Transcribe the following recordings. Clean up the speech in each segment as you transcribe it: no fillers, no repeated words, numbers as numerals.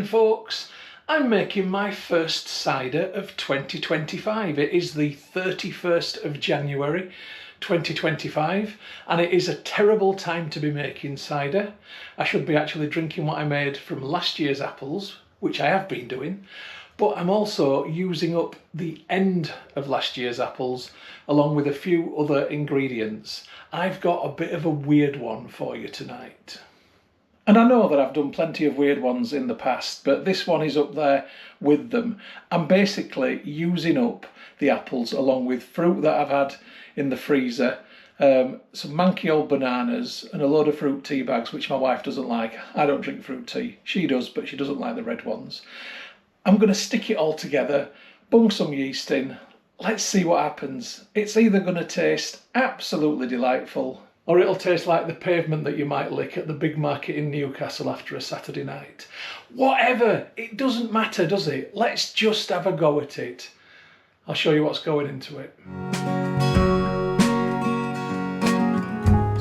folks. I'm making my first cider of 2025. It is the 31st of January 2025 and it is a terrible time to be making cider. I should be actually drinking what I made from last year's apples, which I have been doing, but I'm also using up the end of last year's apples along with a few other ingredients. I've got a bit of a weird one for you tonight. And I know that I've done plenty of weird ones in the past, but this one is up there with them. I'm basically using up the apples along with fruit that I've had in the freezer, some manky old bananas and a load of fruit tea bags, which my wife doesn't like. I don't drink fruit tea. She does, but she doesn't like the red ones. I'm going to stick it all together, bung some yeast in. Let's see what happens. It's either going to taste absolutely delightful, or it'll taste like the pavement that you might lick at the big market in Newcastle after a Saturday night. Whatever, it doesn't matter, does it? Let's just have a go at it. I'll show you what's going into it.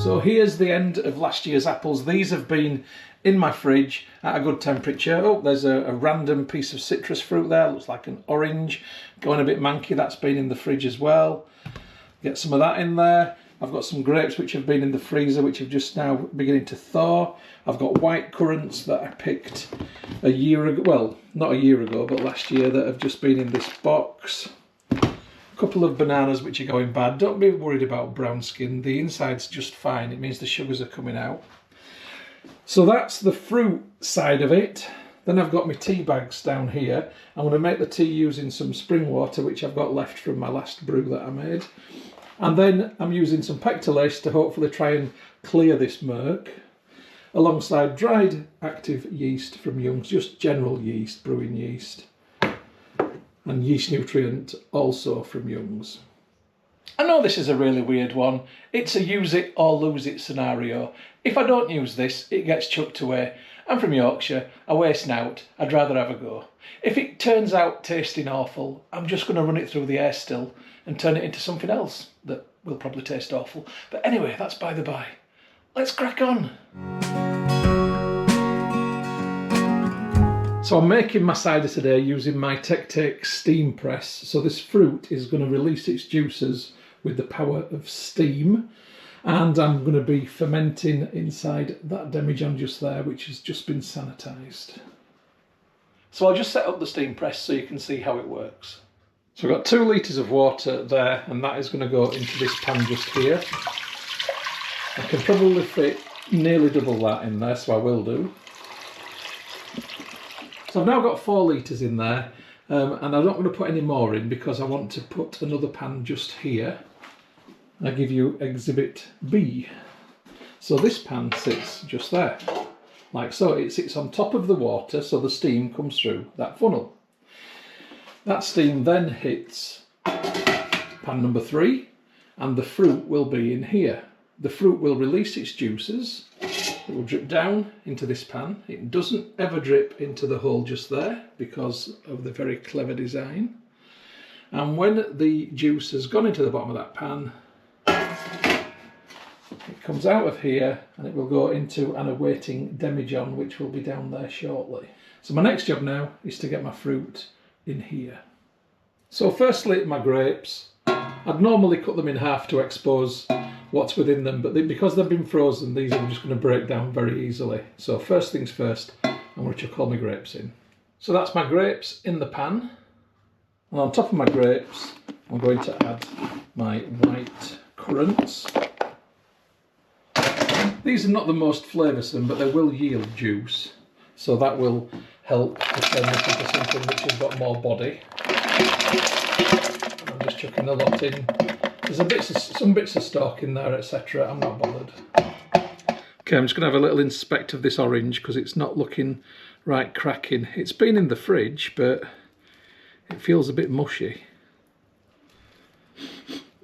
So here's the end of last year's apples. These have been in my fridge at a good temperature. Oh, there's a random piece of citrus fruit there. Looks like an orange, going a bit manky. That's been in the fridge as well. Get some of that in there. I've got some grapes which have been in the freezer, which are just now beginning to thaw. I've got white currants that I picked a year ago, well, not a year ago, but last year, that have just been in this box. A couple of bananas which are going bad. Don't be worried about brown skin. The inside's just fine. It means the sugars are coming out. So that's the fruit side of it. Then I've got my tea bags down here. I'm going to make the tea using some spring water, which I've got left from my last brew that I made. And then I'm using some pectolase to hopefully try and clear this murk, alongside dried active yeast from Young's, just general yeast, brewing yeast, and yeast nutrient also from Young's. I know this is a really weird one. It's a use it or lose it scenario. If I don't use this, it gets chucked away. I'm from Yorkshire, I waste nout, I'd rather have a go. If it turns out tasting awful, I'm just going to run it through the air still and turn it into something else that will probably taste awful. But anyway, that's by the by. Let's crack on. So I'm making my cider today using my Tech steam press. So this fruit is going to release its juices with the power of steam. And I'm going to be fermenting inside that demijohn just there, which has just been sanitised. So I'll just set up the steam press so you can see how it works. So I've got 2 litres of water there, and that is going to go into this pan just here. I can probably fit nearly double that in there, so I will do. So I've now got 4 litres in there, and I'm not going to put any more in because I want to put another pan just here. I give you exhibit B. So this pan sits just there, like so. It sits on top of the water, so the steam comes through that funnel. That steam then hits pan number 3, and the fruit will be in here. The fruit will release its juices. It will drip down into this pan. It doesn't ever drip into the hole just there because of the very clever design. And when the juice has gone into the bottom of that pan, it comes out of here and it will go into an awaiting demijohn, which will be down there shortly. So my next job now is to get my fruit in here. So firstly, my grapes. I'd normally cut them in half to expose what's within them, but because they've been frozen, these are just going to break down very easily. So first things first, I'm going to chuck all my grapes in. So that's my grapes in the pan. And on top of my grapes, I'm going to add my white currants. These are not the most flavoursome, but they will yield juice. So that will help to turn this into something which has got more body. I'm just chucking a lot in. There's some bits of stalk in there, etc. I'm not bothered. Okay, I'm just going to have a little inspect of this orange because it's not looking right cracking. It's been in the fridge, but it feels a bit mushy.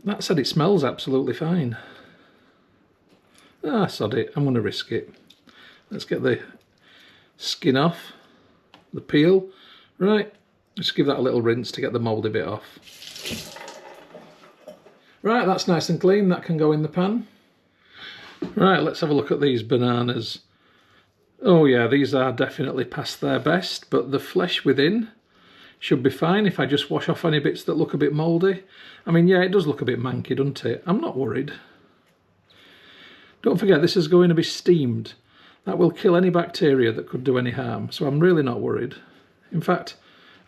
That said, it smells absolutely fine. Ah, sod it, I'm going to risk it. Let's get the skin off, the peel. Right, just give that a little rinse to get the mouldy bit off. Right, that's nice and clean, that can go in the pan. Right, let's have a look at these bananas. Oh yeah, these are definitely past their best, but the flesh within should be fine if I just wash off any bits that look a bit mouldy. I mean, yeah, it does look a bit manky, doesn't it? I'm not worried. Don't forget, this is going to be steamed. That will kill any bacteria that could do any harm, so I'm really not worried. In fact,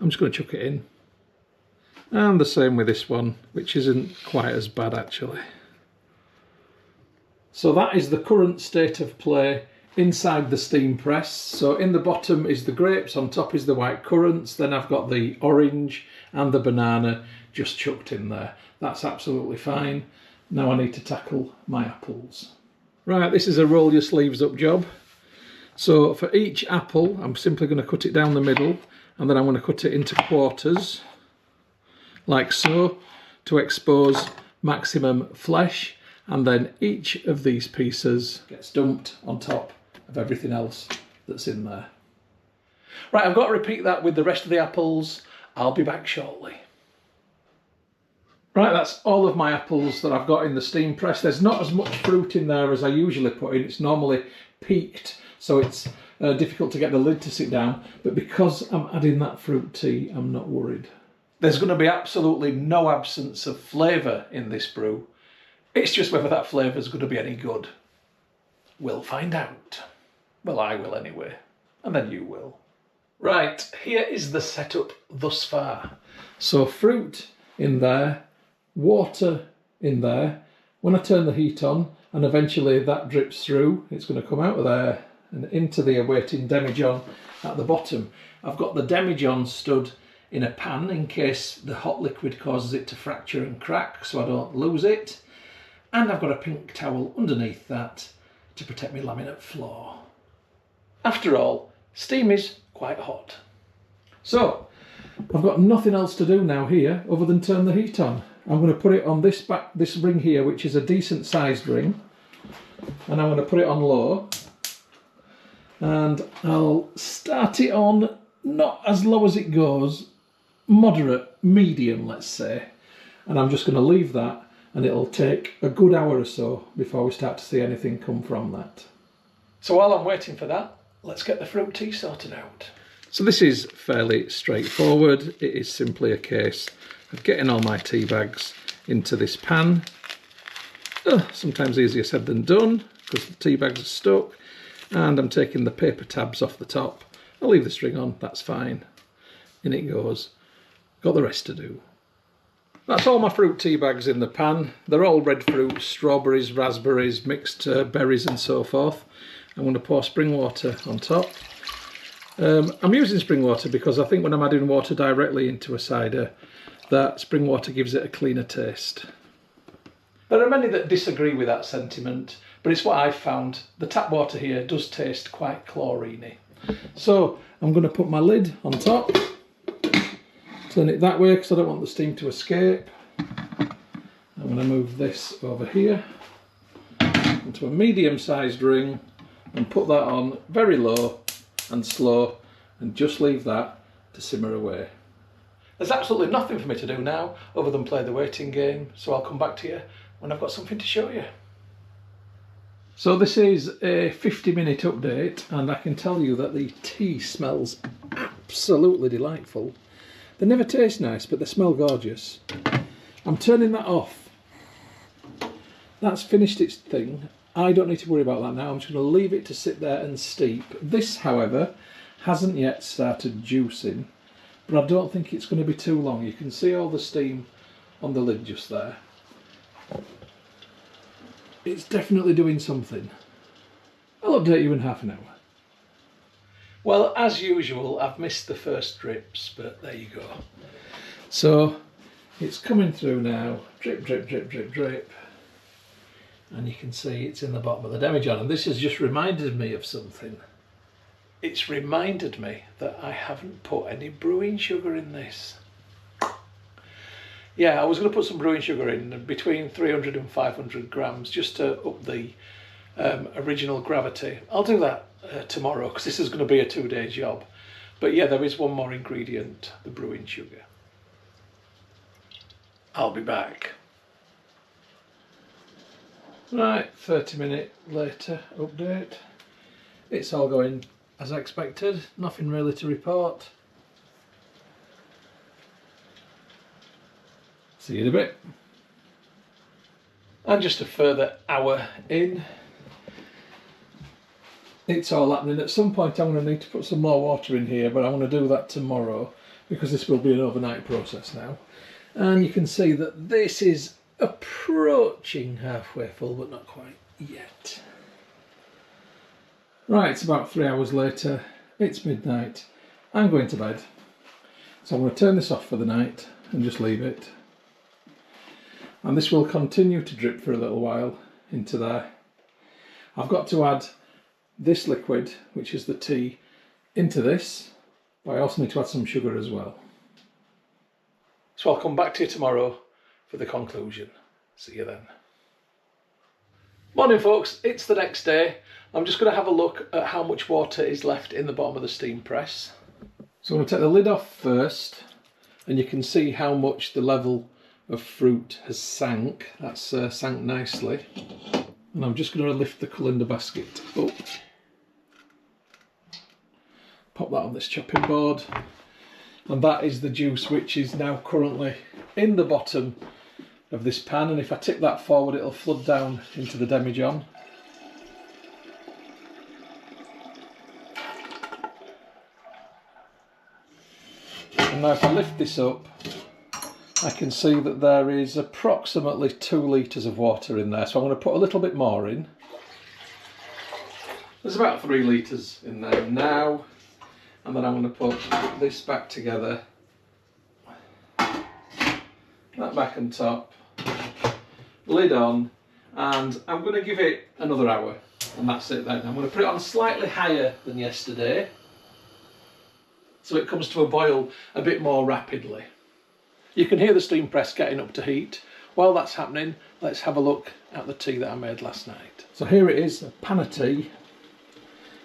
I'm just going to chuck it in. And the same with this one, which isn't quite as bad actually. So that is the current state of play inside the steam press. So in the bottom is the grapes, on top is the white currants, then I've got the orange and the banana just chucked in there. That's absolutely fine. Now I need to tackle my apples. Right, this is a roll your sleeves up job. So for each apple, I'm simply going to cut it down the middle, and then I'm going to cut it into quarters, like so, to expose maximum flesh, and then each of these pieces gets dumped on top of everything else that's in there. Right, I've got to repeat that with the rest of the apples. I'll be back shortly. Right, that's all of my apples that I've got in the steam press. There's not as much fruit in there as I usually put in. It's normally peaked, so it's difficult to get the lid to sit down. But because I'm adding that fruit tea, I'm not worried. There's going to be absolutely no absence of flavour in this brew. It's just whether that flavour is going to be any good. We'll find out. Well, I will anyway, and then you will. Right, here is the setup thus far. So fruit in there, water in there. When I turn the heat on and eventually that drips through, it's going to come out of there and into the awaiting demijohn at the bottom. I've got the demijohn stood in a pan in case the hot liquid causes it to fracture and crack so I don't lose it. And I've got a pink towel underneath that to protect my laminate floor. After all, steam is quite hot. So, I've got nothing else to do now here other than turn the heat on. I'm going to put it on this ring here, which is a decent sized ring, and I'm going to put it on low, and I'll start it on not as low as it goes, moderate, medium let's say, and I'm just going to leave that, and it'll take a good hour or so before we start to see anything come from that. So while I'm waiting for that, let's get the fruit tea sorted out. So this is fairly straightforward. It is simply a case of getting all my tea bags into this pan. Sometimes easier said than done because the tea bags are stuck, and I'm taking the paper tabs off the top. I'll leave the string on, that's fine. In it goes. Got the rest to do. That's all my fruit tea bags in the pan. They're all red fruit, strawberries, raspberries, mixed berries and so forth. I'm going to pour spring water on top. I'm using spring water because I think when I'm adding water directly into a cider, that spring water gives it a cleaner taste. There are many that disagree with that sentiment, but it's what I've found. The tap water here does taste quite chlorine-y. So I'm going to put my lid on top, turn it that way because I don't want the steam to escape. I'm going to move this over here into a medium-sized ring and put that on very low and slow, and just leave that to simmer away. There's absolutely nothing for me to do now other than play the waiting game, so I'll come back to you when I've got something to show you. So this is a 50-minute update, and I can tell you that the tea smells absolutely delightful. They never taste nice, but they smell gorgeous. I'm turning that off. That's finished its thing. I don't need to worry about that now. I'm just going to leave it to sit there and steep. This, however, hasn't yet started juicing, but I don't think it's going to be too long. You can see all the steam on the lid just there. It's definitely doing something. I'll update you in half an hour. Well, as usual, I've missed the first drips, but there you go. So it's coming through now. Drip, drip, drip, drip, drip. And you can see it's in the bottom of the demijohn, and this has just reminded me of something. It's reminded me that I haven't put any brewing sugar in this. Yeah, I was going to put some brewing sugar in, between 300 and 500 grams, just to up the original gravity. I'll do that tomorrow, because this is going to be a 2-day job. But yeah, there is one more ingredient, the brewing sugar. I'll be back. Right, 30-minute later update. It's all going as expected, nothing really to report. See you in a bit. And just a further hour in, it's all happening. At some point I'm going to need to put some more water in here, but I want to do that tomorrow because this will be an overnight process now. And you can see that this is approaching halfway full, but not quite yet. Right, it's about 3 hours later, it's midnight, I'm going to bed. So I'm going to turn this off for the night and just leave it. And this will continue to drip for a little while into there. I've got to add this liquid, which is the tea, into this, but I also need to add some sugar as well. So I'll come back to you tomorrow for the conclusion. See you then. Morning folks, it's the next day. I'm just going to have a look at how much water is left in the bottom of the steam press. So I'm going to take the lid off first, and you can see how much the level of fruit has sank. That's sank nicely. And I'm just going to lift the colander basket up. Pop that on this chopping board. And that is the juice which is now currently in the bottom of this pan, and if I tip that forward it'll flood down into the demijohn. And now if I lift this up, I can see that there is approximately 2 litres of water in there, so I'm going to put a little bit more in. There's about 3 litres in there now. And then I'm going to put this back together, that back on top, lid on, and I'm going to give it another hour, and that's it then. I'm going to put it on slightly higher than yesterday, so it comes to a boil a bit more rapidly. You can hear the steam press getting up to heat. While that's happening, let's have a look at the tea that I made last night. So here it is, a pan of tea,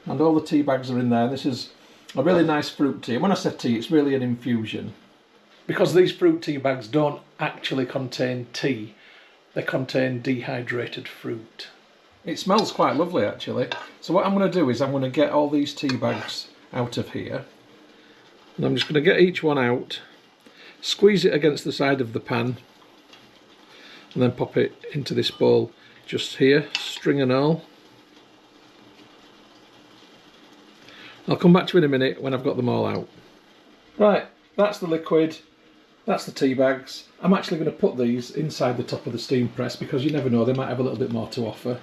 and all the tea bags are in there. This is a really nice fruit tea. And when I say tea, it's really an infusion, because these fruit tea bags don't actually contain tea, they contain dehydrated fruit. It smells quite lovely actually. So what I'm going to do is I'm going to get all these tea bags out of here, and I'm just going to get each one out, squeeze it against the side of the pan, and then pop it into this bowl just here, string and all. I'll come back to you in a minute when I've got them all out. Right, that's the liquid, that's the tea bags. I'm actually going to put these inside the top of the steam press because you never know, they might have a little bit more to offer.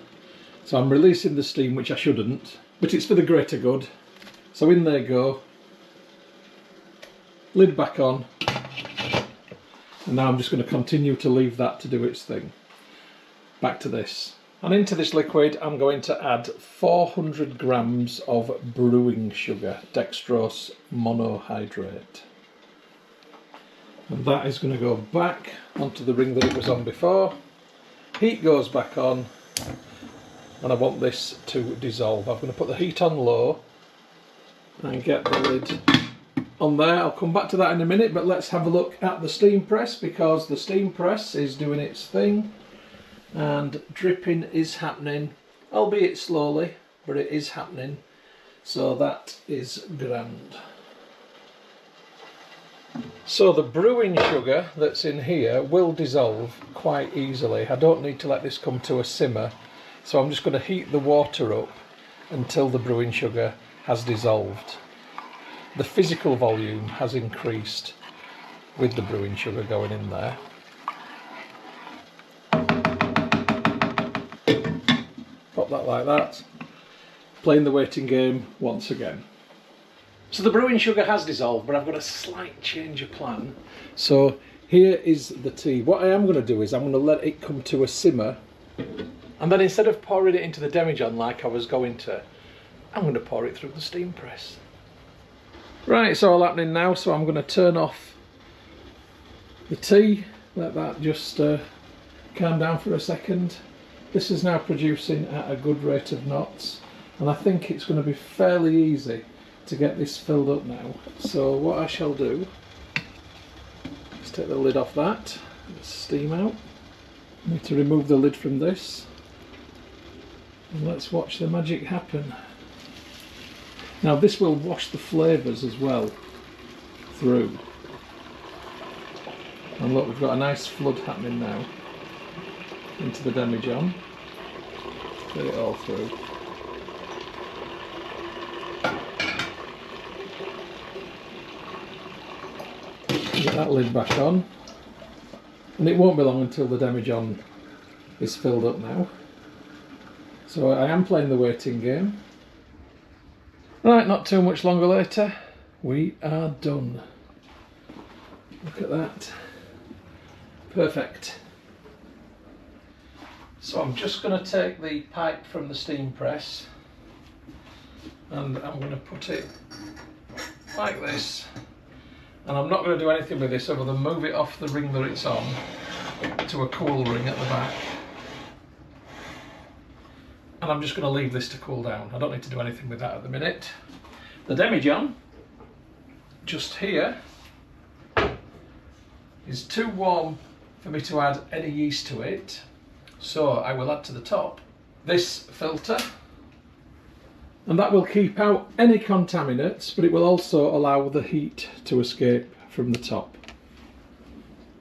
So I'm releasing the steam, which I shouldn't, but it's for the greater good. So in they go, lid back on, and now I'm just going to continue to leave that to do its thing. Back to this. And into this liquid I'm going to add 400 grams of brewing sugar, dextrose monohydrate. And that is going to go back onto the ring that it was on before. Heat goes back on, and I want this to dissolve. I'm going to put the heat on low and get the lid on there. I'll come back to that in a minute, but let's have a look at the steam press, because the steam press is doing its thing. And dripping is happening, albeit slowly, but it is happening, so that is grand. So the brewing sugar that's in here will dissolve quite easily. I don't need to let this come to a simmer, so I'm just going to heat the water up until the brewing sugar has dissolved. The physical volume has increased with the brewing sugar going in there. Pop that like that, playing the waiting game once again. So the brewing sugar has dissolved, but I've got a slight change of plan. So here is the tea. What I am going to do is I'm going to let it come to a simmer, and then instead of pouring it into the demijohn like I was going to, I'm going to pour it through the steam press. Right, it's all happening now, so I'm going to turn off the tea, let that just calm down for a second. This is now producing at a good rate of knots, and I think it's going to be fairly easy to get this filled up now. So what I shall do is take the lid off that, steam out. I need to remove the lid from this, and let's watch the magic happen. Now this will wash the flavours as well through. And look, we've got a nice flood happening now into the demijohn. Get it all through. Get that lid back on. And it won't be long until the demijohn is filled up now. So I am playing the waiting game. Right, not too much longer later, we are done. Look at that. Perfect. So I'm just going to take the pipe from the steam press and I'm going to put it like this. And I'm not going to do anything with this other than move it off the ring that it's on to a cool ring at the back. And I'm just going to leave this to cool down. I don't need to do anything with that at the minute. The demijohn, just here, is too warm for me to add any yeast to it. So I will add to the top this filter. And that will keep out any contaminants, but it will also allow the heat to escape from the top.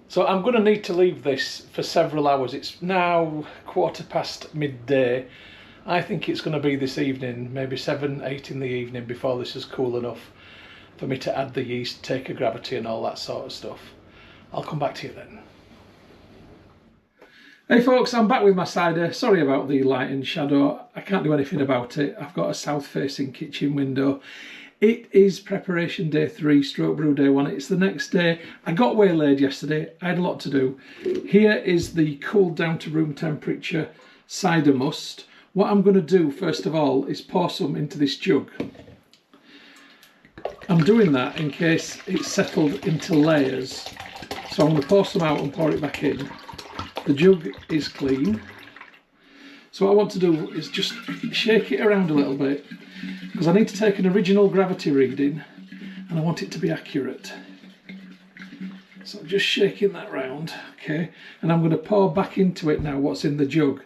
So I'm going to need to leave this for several hours. It's now 1:15 midday. I think it's going to be this evening, maybe 7, 8 in the evening before this is cool enough for me to add the yeast, take a gravity and all that sort of stuff. I'll come back to you then. Hey folks, I'm back with my cider. Sorry about the light and shadow. I can't do anything about it. I've got a south-facing kitchen window. It is preparation day 3, stroke brew day 1. It's the next day. I got waylaid yesterday. I had a lot to do. Here is the cooled down to room temperature cider must. What I'm going to do first of all is pour some into this jug. I'm doing that in case it's settled into layers. So I'm going to pour some out and pour it back in. The jug is clean. So what I want to do is just shake it around a little bit because I need to take an original gravity reading and I want it to be accurate. So I'm just shaking that round, okay, and I'm going to pour back into it now what's in the jug.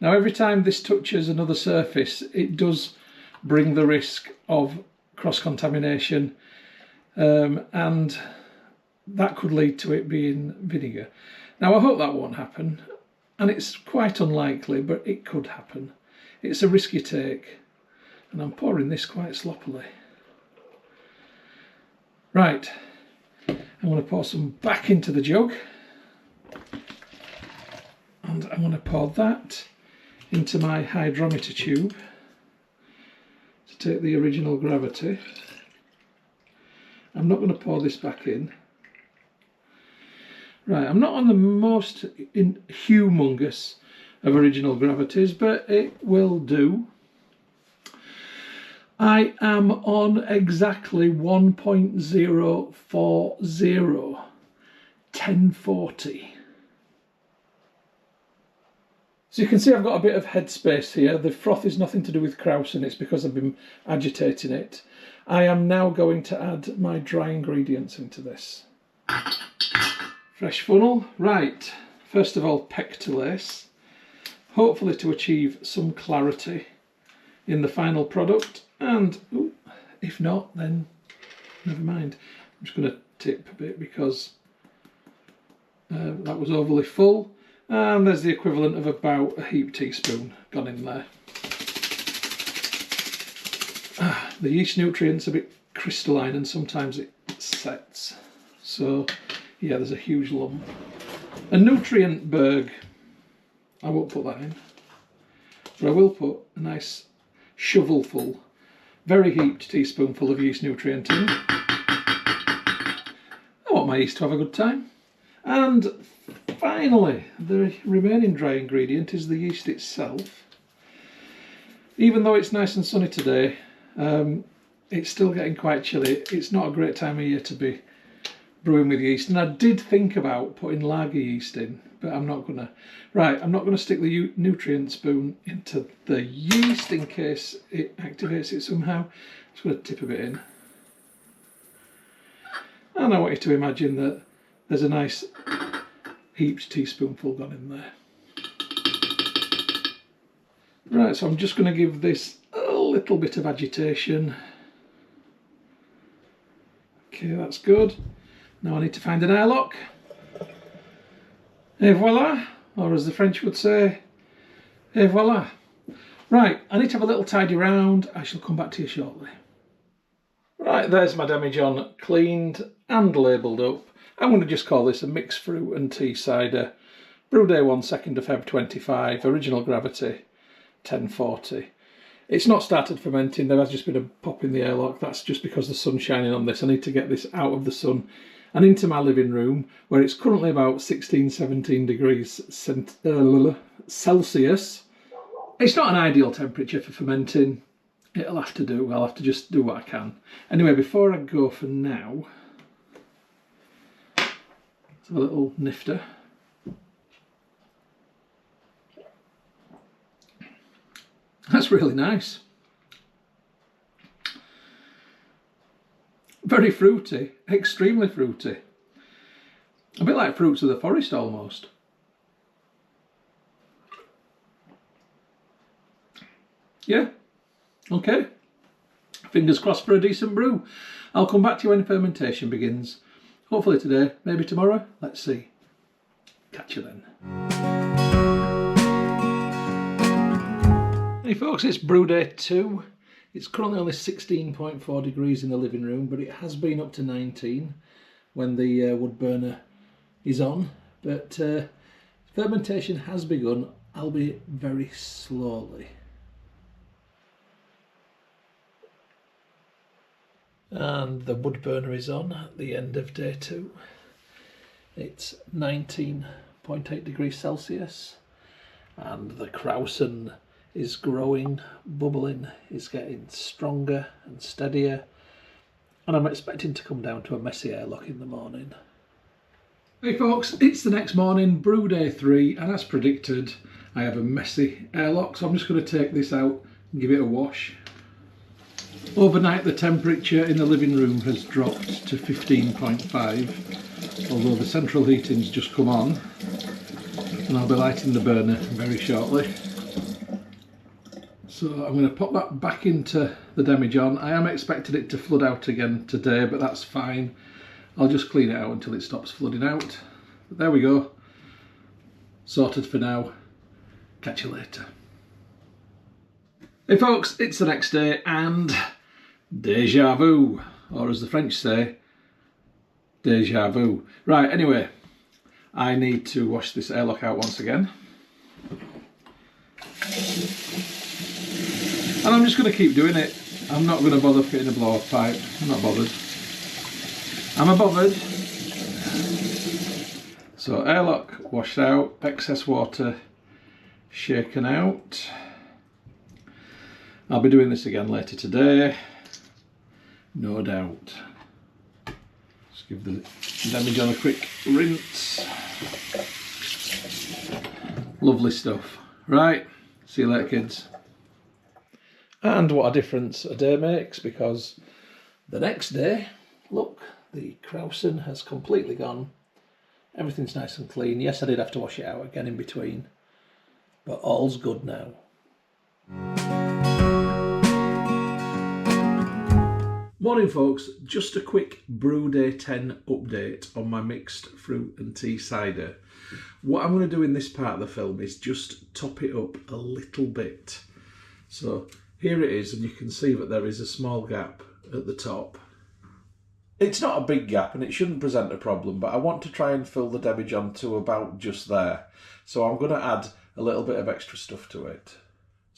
Now every time this touches another surface, it does bring the risk of cross-contamination and that could lead to it being vinegar. Now I hope that won't happen, and it's quite unlikely, but it could happen. It's a risk you take, and I'm pouring this quite sloppily. Right, I'm going to pour some back into the jug, and I'm going to pour that into my hydrometer tube to take the original gravity. I'm not going to pour this back in. Right, I'm not on the most humongous of original gravities, but it will do. I am on exactly 1.040, 1040. So you can see I've got a bit of headspace here. The froth is nothing to do with krausen, it's because I've been agitating it. I am now going to add my dry ingredients into this. Fresh funnel, right, first of all pectolase, hopefully to achieve some clarity in the final product, and if not then never mind. I'm just going to tip a bit because that was overly full, and there's the equivalent of about a heaped teaspoon gone in there. The yeast nutrient's a bit crystalline and sometimes it sets, so yeah, there's a huge lump. A nutrient berg, I won't put that in, but I will put a nice shovelful, very heaped teaspoonful of yeast nutrient in. I want my yeast to have a good time. And finally, the remaining dry ingredient is the yeast itself. Even though it's nice and sunny today, it's still getting quite chilly. It's not a great time of year to be brewing with yeast, and I did think about putting lager yeast in, but I'm not gonna. Right, I'm not gonna stick the nutrient spoon into the yeast in case it activates it somehow. I'm just gonna tip a bit in, and I want you to imagine that there's a nice heaped teaspoonful gone in there. Right, so I'm just gonna give this a little bit of agitation. Okay, that's good. Now I need to find an airlock. Et voila, or as the French would say, et voila. Right, I need to have a little tidy round. I shall come back to you shortly. Right, there's my demijohn cleaned and labelled up. I'm going to just call this a mixed fruit and tea cider. Brew day 1, 2nd of Feb 25, original gravity, 1040. It's not started fermenting, there has just been a pop in the airlock. That's just because the sun's shining on this. I need to get this out of the sun and into my living room, where it's currently about 16, 17 degrees Celsius. It's not an ideal temperature for fermenting. It'll have to do. I'll have to just do what I can. Anyway, before I go for now, let's have a little nifter. That's really nice. Very fruity, extremely fruity. A bit like fruits of the forest almost. Yeah, okay. Fingers crossed for a decent brew. I'll come back to you when fermentation begins. Hopefully today, maybe tomorrow. Let's see. Catch you then. Hey folks, it's brew day 2. It's currently only 16.4 degrees in the living room, but it has been up to 19 when the wood burner is on. But fermentation has begun, albeit very slowly. And the wood burner is on at the end of day 2. It's 19.8 degrees Celsius, and the krausen is growing, bubbling, is getting stronger and steadier, and I'm expecting to come down to a messy airlock in the morning. Hey folks, it's the next morning, brew day 3, and as predicted, I have a messy airlock, so I'm just going to take this out and give it a wash. Overnight the temperature in the living room has dropped to 15.5, although the central heating's just come on, and I'll be lighting the burner very shortly. So I'm going to pop that back into the demijohn. I am expecting it to flood out again today, but that's fine. I'll just clean it out until it stops flooding out. But there we go. Sorted for now. Catch you later. Hey folks, it's the next day and déjà vu, or as the French say, déjà vu. Right, anyway, I need to wash this airlock out once again. And I'm just going to keep doing it. I'm not going to bother fitting a blow-off pipe. I'm not bothered. I'm bothered. So airlock washed out, excess water shaken out. I'll be doing this again later today, no doubt. Just give the demijohn a quick rinse. Lovely stuff. Right, see you later kids. And what a difference a day makes, because the next day, look, the krausen has completely gone. Everything's nice and clean. Yes, I did have to wash it out again in between, but all's good now. Morning folks, just a quick brew day 10 update on my mixed fruit and tea cider. What I'm going to do in this part of the film is just top it up a little bit. So here it is, and you can see that there is a small gap at the top. It's not a big gap and it shouldn't present a problem, but I want to try and fill the demijohn to about just there. So I'm going to add a little bit of extra stuff to it.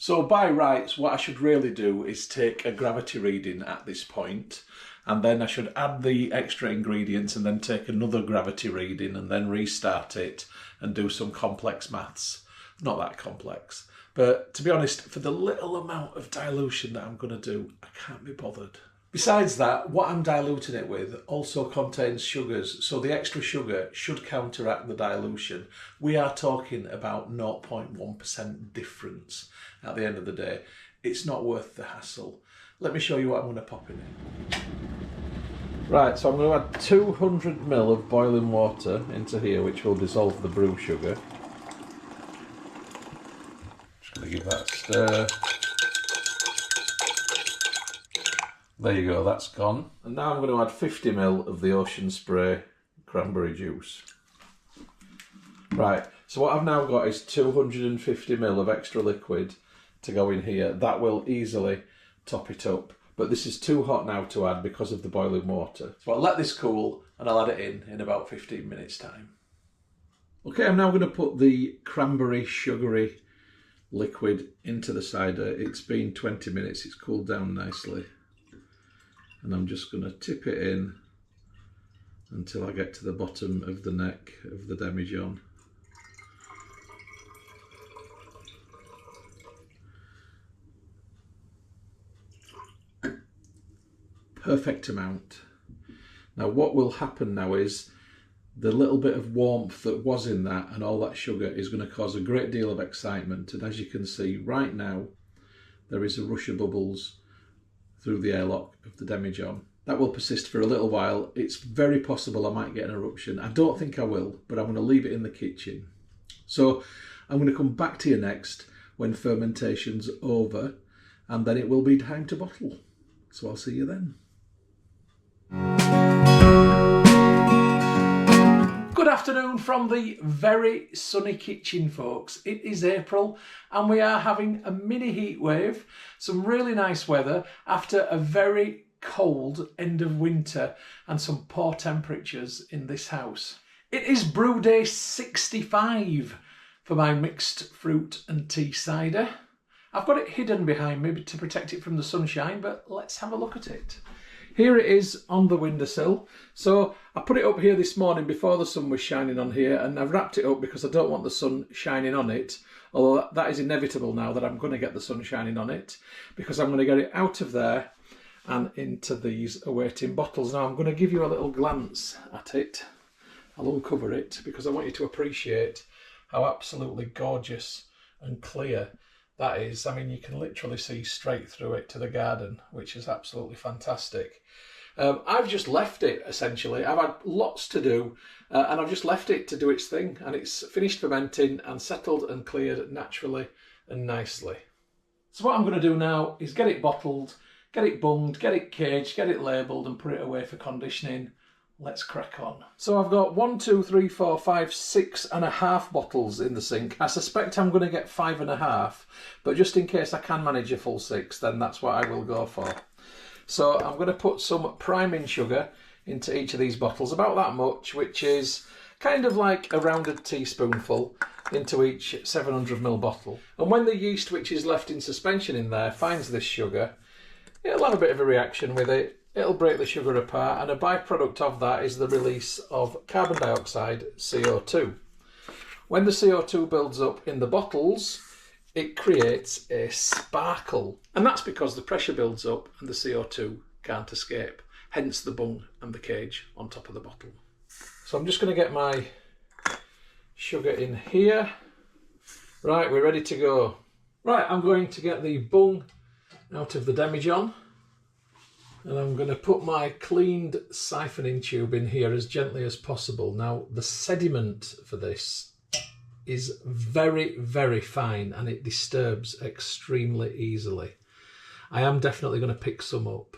So by rights, what I should really do is take a gravity reading at this point, and then I should add the extra ingredients and then take another gravity reading and then restart it and do some complex maths. Not that complex. But to be honest, for the little amount of dilution that I'm going to do, I can't be bothered. Besides that, what I'm diluting it with also contains sugars, so the extra sugar should counteract the dilution. We are talking about 0.1% difference at the end of the day. It's not worth the hassle. Let me show you what I'm going to pop in it. Right, so I'm going to add 200 ml of boiling water into here, which will dissolve the brew sugar. Just going to give that a stir. There you go, that's gone. And now I'm going to add 50 ml of the Ocean Spray cranberry juice. Right, so what I've now got is 250 ml of extra liquid to go in here. That will easily top it up. But this is too hot now to add because of the boiling water. So I'll let this cool and I'll add it in about 15 minutes time. Okay, I'm now going to put the cranberry sugary liquid into the cider. It's been 20 minutes, it's cooled down nicely. And I'm just going to tip it in until I get to the bottom of the neck of the demijohn. Perfect amount. Now what will happen now is the little bit of warmth that was in that and all that sugar is going to cause a great deal of excitement, and as you can see right now there is a rush of bubbles through the airlock of the demijohn. That will persist for a little while. It's very possible I might get an eruption. I don't think I will, but I'm going to leave it in the kitchen. So I'm going to come back to you next when fermentation's over, and then it will be time to bottle. So I'll see you then. Good afternoon from the very sunny kitchen, folks. It is April and we are having a mini heat wave, some really nice weather after a very cold end of winter and some poor temperatures in this house. It is brew day 65 for my mixed fruit and tea cider. I've got it hidden behind me to protect it from the sunshine, but let's have a look at it. Here it is on the windowsill. So I put it up here this morning before the sun was shining on here, and I've wrapped it up because I don't want the sun shining on it. Although that is inevitable now that I'm going to get the sun shining on it, because I'm going to get it out of there and into these awaiting bottles. Now I'm going to give you a little glance at it. I'll uncover it because I want you to appreciate how absolutely gorgeous and clear that is. I mean, you can literally see straight through it to the garden, which is absolutely fantastic. I've just left it, essentially. I've had lots to do, and I've just left it to do its thing, and it's finished fermenting and settled and cleared naturally and nicely. So what I'm going to do now is get it bottled, get it bunged, get it caged, get it labelled and put it away for conditioning. Let's crack on. So I've got 1, 2, 3, 4, 5, 6.5 bottles in the sink. I suspect I'm going to get 5.5, but just in case I can manage a full 6, then that's what I will go for. So I'm going to put some priming sugar into each of these bottles, about that much, which is kind of like a rounded teaspoonful into each 700ml bottle. And when the yeast, which is left in suspension in there, finds this sugar, it'll have a bit of a reaction with it. It'll break the sugar apart, and a byproduct of that is the release of carbon dioxide, CO2. When the CO2 builds up in the bottles, it creates a sparkle, and that's because the pressure builds up and the CO2 can't escape, hence the bung and the cage on top of the bottle. So I'm just going to get my sugar in here. Right, we're ready to go. Right, I'm going to get the bung out of the demijohn, and I'm going to put my cleaned siphoning tube in here as gently as possible. Now, the sediment for this is very, very fine, and it disturbs extremely easily. I am definitely going to pick some up.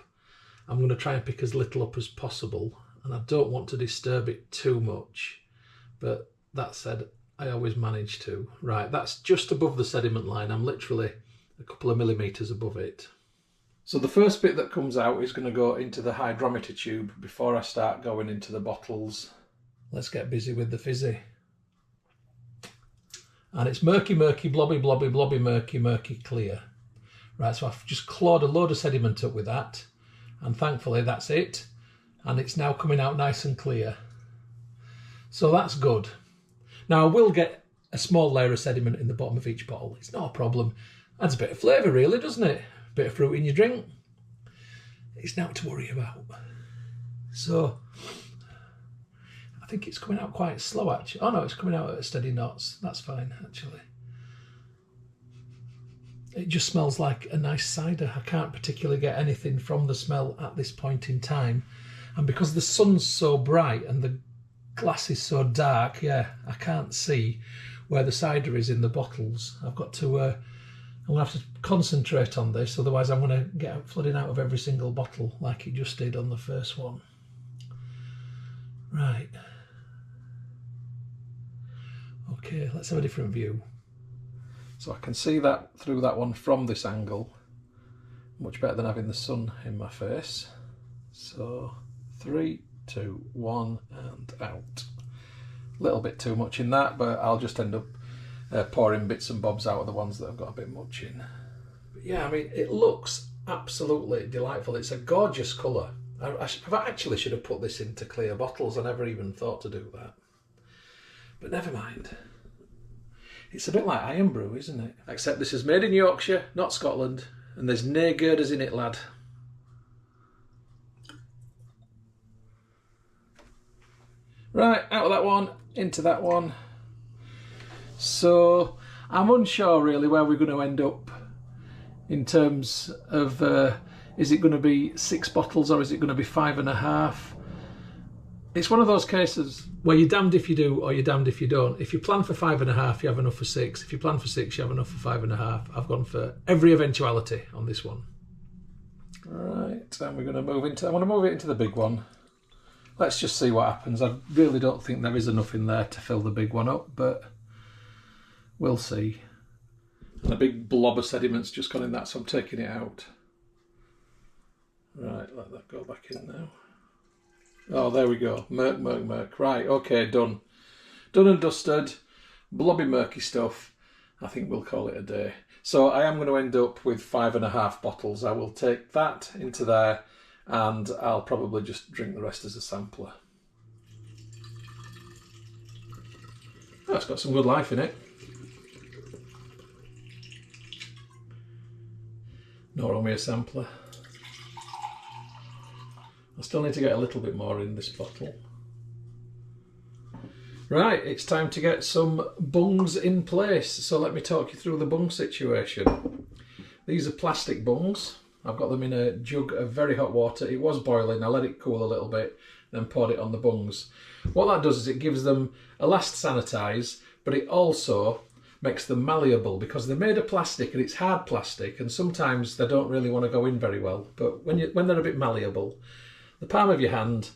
I'm going to try and pick as little up as possible, and I don't want to disturb it too much. But that said, I always manage to. Right, that's just above the sediment line. I'm literally a couple of millimetres above it. So the first bit that comes out is going to go into the hydrometer tube before I start going into the bottles. Let's get busy with the fizzy. And it's murky, murky, blobby, blobby, blobby, murky, murky, clear. Right, so I've just clawed a load of sediment up with that, and thankfully that's it. And it's now coming out nice and clear. So that's good. Now I will get a small layer of sediment in the bottom of each bottle. It's not a problem. Adds a bit of flavour really, doesn't it? A bit of fruit in your drink. It's not to worry about. So I think it's coming out quite slow actually. Oh no, it's coming out at a steady knots. That's fine actually. It just smells like a nice cider. I can't particularly get anything from the smell at this point in time. And because the sun's so bright and the glass is so dark, yeah, I can't see where the cider is in the bottles. I'm I'm going to have to concentrate on this, otherwise I'm going to get flooding out of every single bottle like it just did on the first one. Right. Okay, let's have a different view. So I can see that through that one from this angle. Much better than having the sun in my face. So 3, 2, 1 and out. A little bit too much in that, but I'll just end up pouring bits and bobs out of the ones that I've got a bit much in. But yeah, I mean, it looks absolutely delightful. It's a gorgeous colour. I actually should have put this into clear bottles. I never even thought to do that. But never mind. It's a bit like Iron Brew, isn't it? Except this is made in Yorkshire, not Scotland, and there's nae girders in it, lad. Right, out of that one, into that one. So I'm unsure really where we're going to end up in terms of is it going to be 6 bottles or is it going to be 5.5? It's one of those cases where you're damned if you do or you're damned if you don't. If you plan for 5.5, you have enough for 6. If you plan for 6, you have enough for 5.5. I've gone for every eventuality on this one. Right, and we're going to move into, I want to move it into the big one. Let's just see what happens. I really don't think there is enough in there to fill the big one up, but we'll see. And a big blob of sediment's just gone in that, so I'm taking it out. Right, let that go back in now. Oh, there we go. Murk, murk, murk. Right, okay, done. Done and dusted. Blobby, murky stuff. I think we'll call it a day. So I am going to end up with 5.5 bottles. I will take that into there and I'll probably just drink the rest as a sampler. Oh, it's got some good life in it. Nor only a sampler. I still need to get a little bit more in this bottle. Right, it's time to get some bungs in place. So let me talk you through the bung situation. These are plastic bungs. I've got them in a jug of very hot water. It was boiling, I let it cool a little bit, then poured it on the bungs. What that does is it gives them a last sanitise, but it also makes them malleable because they're made of plastic and it's hard plastic and sometimes they don't really want to go in very well. But when they're a bit malleable, the palm of your hand,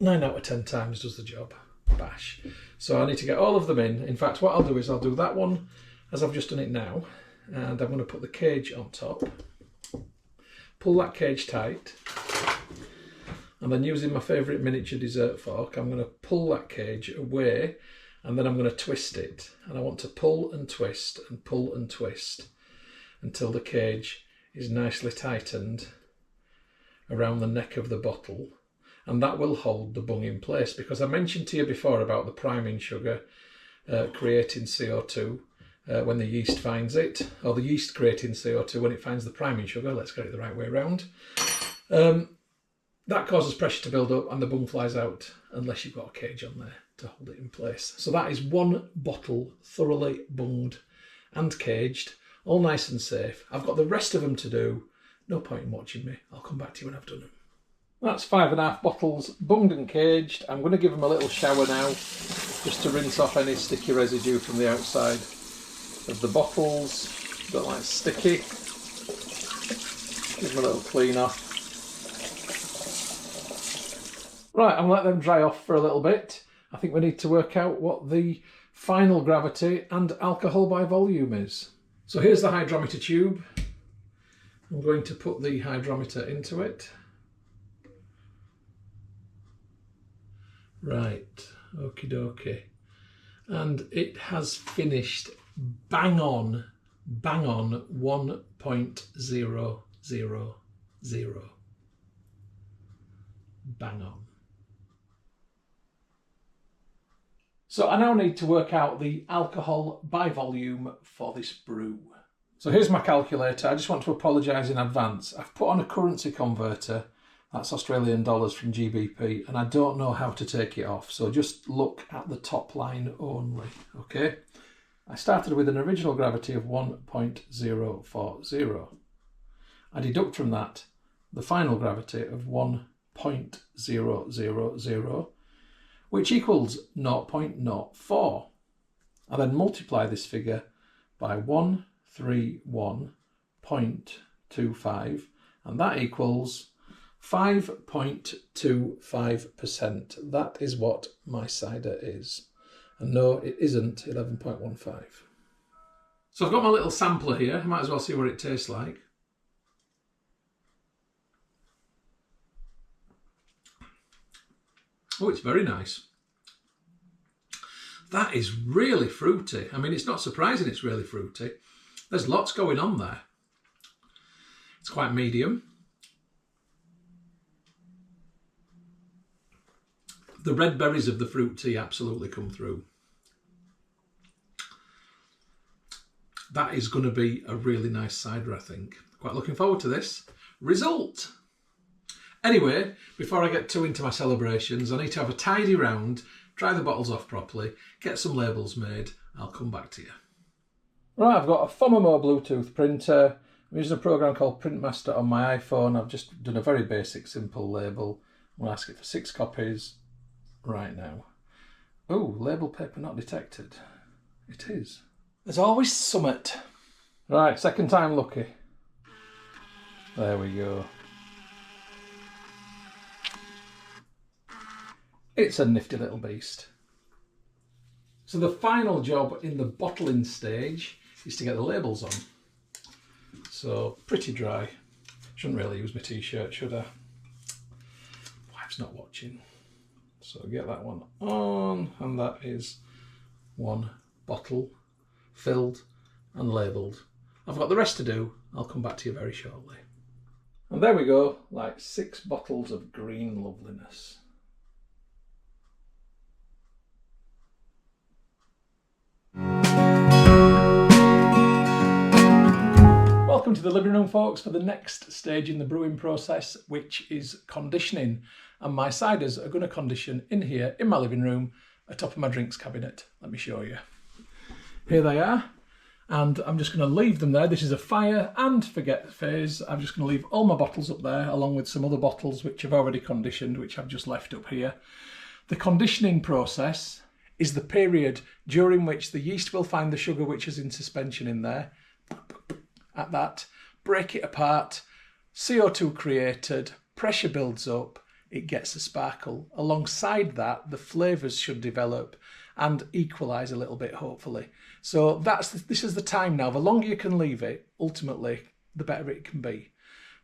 9 out of 10 times does the job. Bash. So I need to get all of them in. In fact, what I'll do is I'll do that one as I've just done it now, and I'm going to put the cage on top. Pull that cage tight, and then using my favourite miniature dessert fork, I'm going to pull that cage away, and then I'm going to twist it. And I want to pull and twist and pull and twist until the cage is nicely tightened around the neck of the bottle, and that will hold the bung in place, because I mentioned to you before about the priming sugar creating CO2 when the yeast finds it, or the yeast creating CO2 when it finds the priming sugar. Let's get it the right way around. That causes pressure to build up and the bung flies out unless you've got a cage on there to hold it in place. So that is one bottle thoroughly bunged and caged, all nice and safe. I've got the rest of them to do. No point in watching me. I'll come back to you when I've done them. That's 5.5 bottles bunged and caged. I'm going to give them a little shower now, just to rinse off any sticky residue from the outside of the bottles. Don't like sticky. Give them a little clean off. Right, I'm going to let them dry off for a little bit. I think we need to work out what the final gravity and alcohol by volume is. So here's the hydrometer tube. I'm going to put the hydrometer into it. Right, okie dokie. And it has finished bang on 1.000. Bang on. So I now need to work out the alcohol by volume for this brew. So here's my calculator. I just want to apologise in advance. I've put on a currency converter. That's Australian dollars from GBP, and I don't know how to take it off. So just look at the top line only, okay? I started with an original gravity of 1.040. I deduct from that the final gravity of 1.000, which equals 0.04. I then multiply this figure by 1 0.3125, and that equals 5.25%. That is what my cider is. And no, it isn't 11.15. So I've got my little sampler here. I might as well see what it tastes like. Oh, it's very nice. That is really fruity. I mean, it's not surprising it's really fruity. There's lots going on there. It's quite medium. The red berries of the fruit tea absolutely come through. That is going to be a really nice cider, I think. Quite looking forward to this result. Anyway, before I get too into my celebrations, I need to have a tidy round, dry the bottles off properly, get some labels made. I'll come back to you. Right, I've got a Fomamo Bluetooth printer. I'm using a program called Printmaster on my iPhone. I've just done a very basic, simple label. I'm going to ask it for 6 copies right now. Oh, label paper not detected. It is. There's always summit. Right, second time lucky. There we go. It's a nifty little beast. So the final job in the bottling stage is to get the labels on. So pretty dry. Shouldn't really use my t-shirt, should I? Wife's not watching. So get that one on, and that is one bottle filled and labelled. I've got the rest to do. I'll come back to you very shortly. And there we go, like 6 bottles of green loveliness. Welcome to the living room, folks, for the next stage in the brewing process, which is conditioning. And my ciders are going to condition in here, in my living room, atop of my drinks cabinet. Let me show you. Here they are. And I'm just going to leave them there. This is a fire and forget phase. I'm just going to leave all my bottles up there, along with some other bottles which I've already conditioned, which I've just left up here. The conditioning process is the period during which the yeast will find the sugar which is in suspension in there. At that, break it apart, CO2 created, pressure builds up, it gets a sparkle. Alongside that, the flavours should develop and equalise a little bit, hopefully. So this is the time now. The longer you can leave it, ultimately, the better it can be.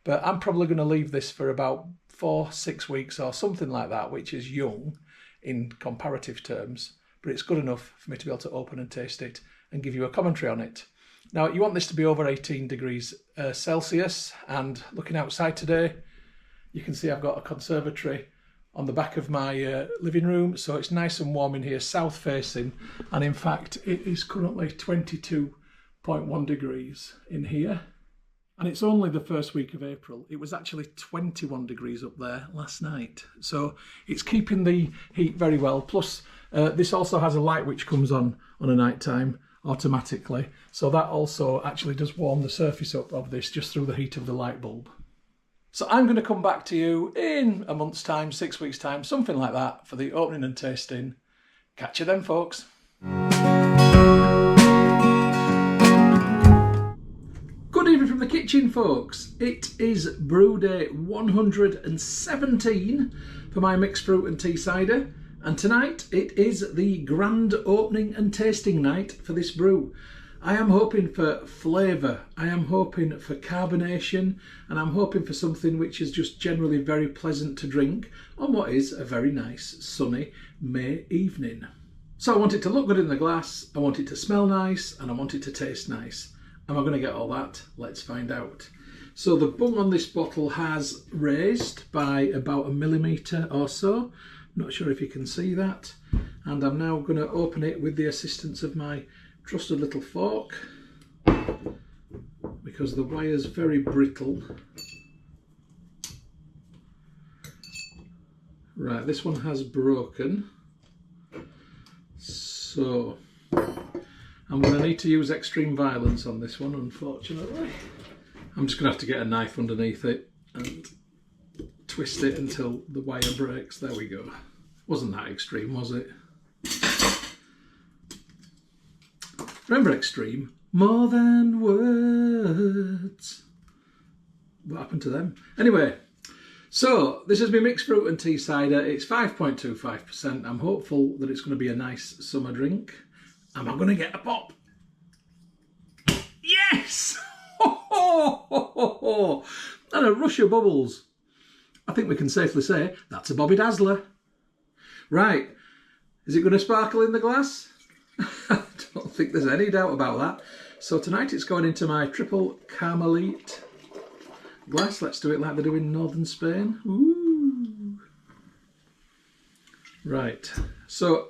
But I'm probably going to leave this for about 4-6 weeks or something like that, which is young in comparative terms. But it's good enough for me to be able to open and taste it and give you a commentary on it. Now, you want this to be over 18 degrees Celsius, and looking outside today, you can see I've got a conservatory on the back of my living room, so it's nice and warm in here, south facing, and in fact it is currently 22.1 degrees in here, and it's only the first week of April. It was actually 21 degrees up there last night, so it's keeping the heat very well. Plus this also has a light which comes on a night time automatically, so that also actually does warm the surface up of this just through the heat of the light bulb. So I'm going to come back to you in a month's time, 6 weeks' time, something like that, for the opening and tasting. Catch you then, folks. Good evening from the kitchen, folks. It is brew day 117 for my mixed fruit and tea cider. And tonight it is the grand opening and tasting night for this brew. I am hoping for flavour, I am hoping for carbonation, and I'm hoping for something which is just generally very pleasant to drink on what is a very nice sunny May evening. So I want it to look good in the glass, I want it to smell nice, and I want it to taste nice. Am I going to get all that? Let's find out. So the bung on this bottle has raised by about 1 millimetre or so. Not sure if you can see that, and I'm now going to open it with the assistance of my trusted little fork, because the wire's very brittle. Right, this one has broken, so I'm going to need to use extreme violence on this one, unfortunately. I'm just going to have to get a knife underneath it and twist it until the wire breaks. There we go. Wasn't that extreme, was it? Remember extreme? more than words. What happened to them? Anyway, so this has been mixed fruit and tea cider. It's 5.25%. I'm hopeful that it's going to be a nice summer drink. Am I going to get a pop? Yes! And a rush of bubbles. I think we can safely say that's a Bobby Dazzler. Right, is it going to sparkle in the glass? I don't think there's any doubt about that. So tonight it's going into my triple Carmelite glass. Let's do it like they do in northern Spain. Ooh. Right, so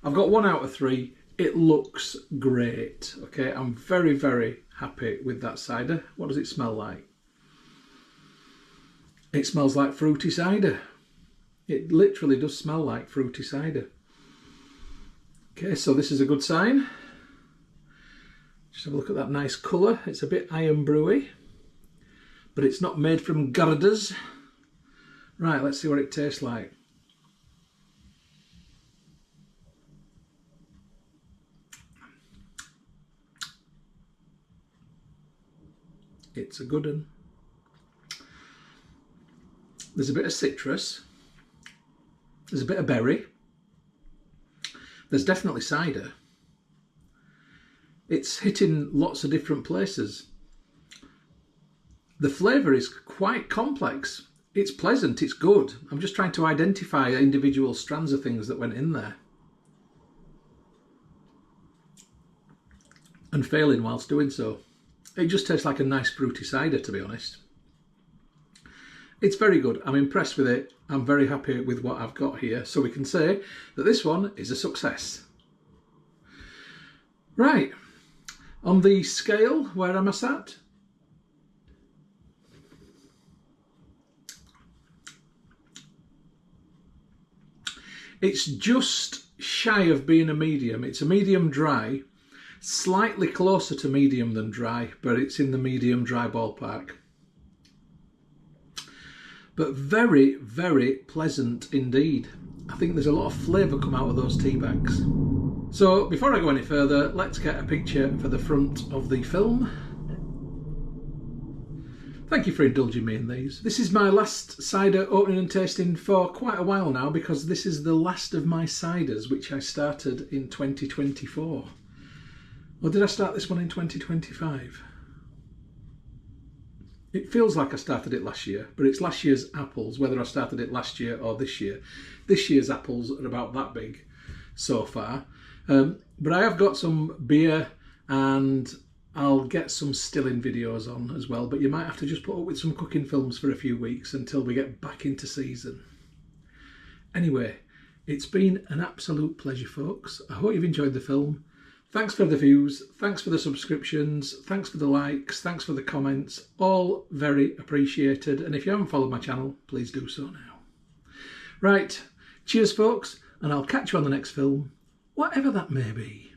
I've got 1 out of 3. It looks great. Okay, I'm very, very happy with that cider. What does it smell like? It smells like fruity cider. It literally does smell like fruity cider. Okay, so this is a good sign. Just have a look at that nice colour. It's a bit iron brewy, but it's not made from girders. Right, let's see what it tastes like. It's a good one. There's a bit of citrus. There's a bit of berry. There's definitely cider. It's hitting lots of different places. The flavour is quite complex. It's pleasant, it's good. I'm just trying to identify individual strands of things that went in there. And failing whilst doing so. It just tastes like a nice fruity cider, to be honest. It's very good. I'm impressed with it. I'm very happy with what I've got here. So we can say that this one is a success. Right. On the scale, where am I sat? It's just shy of being a medium. It's a medium dry. Slightly closer to medium than dry, but it's in the medium dry ballpark. But very, very pleasant indeed. I think there's a lot of flavour come out of those tea bags. So before I go any further, let's get a picture for the front of the film. Thank you for indulging me in these. This is my last cider opening and tasting for quite a while now, because this is the last of my ciders, which I started in 2024. Or did I start this one in 2025? It feels like I started it last year, but it's last year's apples, whether I started it last year or this year. This year's apples are about that big so far. But I have got some beer, and I'll get some stilling videos on as well, but you might have to just put up with some cooking films for a few weeks until we get back into season. Anyway, it's been an absolute pleasure, folks. I hope you've enjoyed the film. Thanks for the views, thanks for the subscriptions, thanks for the likes, thanks for the comments, all very appreciated. And if you haven't followed my channel, please do so now. Right, cheers folks, and I'll catch you on the next film, whatever that may be.